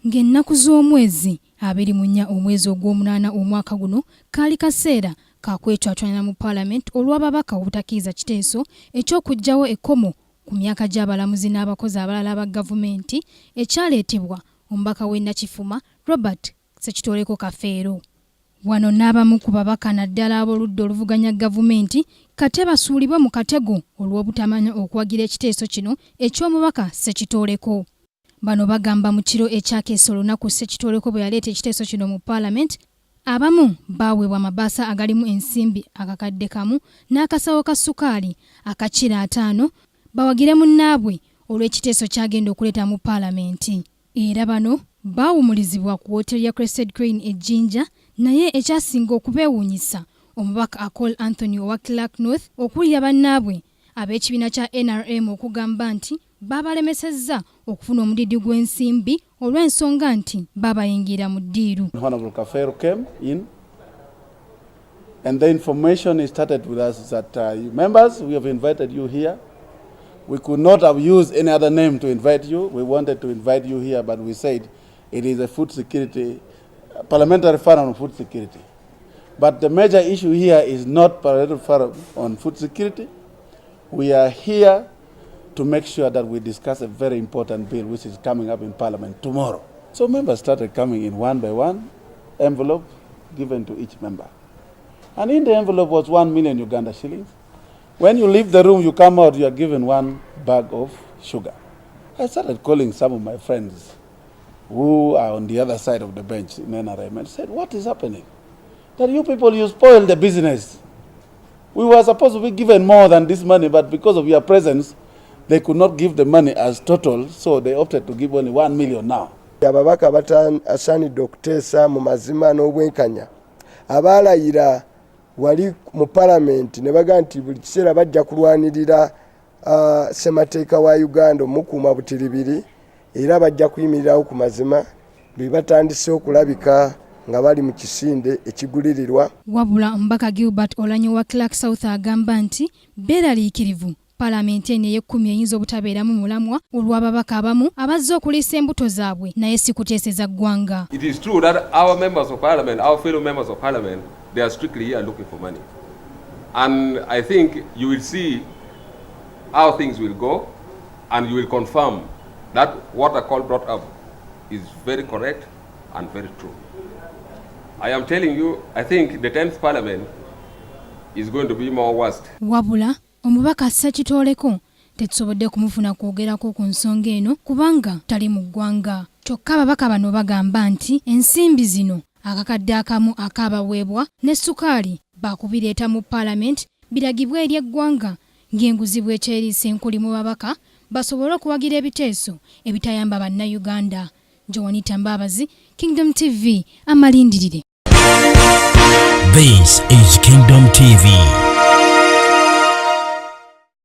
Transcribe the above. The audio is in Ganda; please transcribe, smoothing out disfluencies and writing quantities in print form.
Ng'ennaku z'omwezi 24 omwezi ogw'omunaana omwaka guno kaali kaseera kakwetwatwanya mu Parliament olw'ababaka obutakkiriza kiteeso eky'okuggyawo ekkomo ku myaka gy'abalamuzi n'abakozi abalala aba gavumenti ekyaleetebwa omubaka w'e Nakifuma Robert Ssekitoleko Kafeero. Wano n'abamu ku babaka naddala ab'oludda oluvuganya gavumenti kate basuulibwe mu katego olw'obutamanya okuwagira ekiteeso kino eky'omubaka Ssekitoleko. Bano bagamba mu kiro ekyakeesa olunaku Ssekitoleko bwe yaleeta ekiteeso kino mu Parliament, abamu baaweebwa amabaasa agalimu ensimbi akakadde kamu n'akasawo ka ssukaali akakira 5 bawagire munnaabwe olw'ekiteeso kyagenda okuleeta mu Parliament. Era bano baawumulizibwa ku wooteeri ya Crested Crane e Jinja, naye ekyasinga okubeewuunyisa omubaka Akol Anthony owa Clark North okuwulira bannaabwe ab'ekibiina kya NRM okugamba nti babalemesezza okufuna omudidi gw'ensimbi olw'ensonga nti babayingira mu ddiiru. Honorable Kafeero came in and the information is started with us that members, we have invited you here. We could not have used any other name to invite you. We wanted to invite you here, but we said it is a food security, parliamentary forum on food security. But the major issue here is not parliamentary forum on food security. We are here to make sure that we discuss a very important bill which is coming up in Parliament tomorrow. So members started coming in one by one, envelope given to each member. And in the envelope was 1 million Uganda shillings. When you leave the room, you come out, you are given 1 bag of sugar. I started calling some of my friends who are on the other side of the bench in NRM and said, what is happening? That you people, you spoil the business. We were supposed to be given more than this money, but because of your presence, they could not give the money as total, so they opted to give only 1 million now. Ababaka asaanidde okuteesa mu mazima n'obwenkanya abaalayira wali mu Parliament ne baga nti buli kiseera bajja kulwanirira ssemateeka wa Uganda omukuuma butiribiri era bajja kuyimirirawo ku mazima bwe batandise okulabika nga bali mu kisinde ekigulirirwa. Wabula omubaka Gilbert Olanyo wa Clark South agamba nti beeraliikirivu Parliament eno ey'ekkumi eyinza obutabeeramu mulamwa olw'ababaka abamu abazze okuliisa embuto zaabwe naye si kuteeseza ggwanga. It is true that our members of Parliament, our fellow members of Parliament, they are strictly here looking for money. And I think you will see how things will go and you will confirm that what Akol brought up is very correct and very true. I am telling you, I think the 10th Parliament is going to be more worst. Wabula omubaka Ssekitoleko tetusobodde kumufuna kwogerako ku nsonga eno kubanga tali mu ggwanga. Kyokka ababaka bano bagamba nti ensimbi zino akakadde akamu akaabaweebwa ne ssukaali baakubireeta mu Parliament biragibwe eri eggwanga ng'enguzi bw'ekyeriisa enkuli mu babaka basobole okuwagira ebiteeso ebitayamba bannayuganda. Joanita Mbabazi, Kingdom TV, amalindirire. This is Kingdom TV.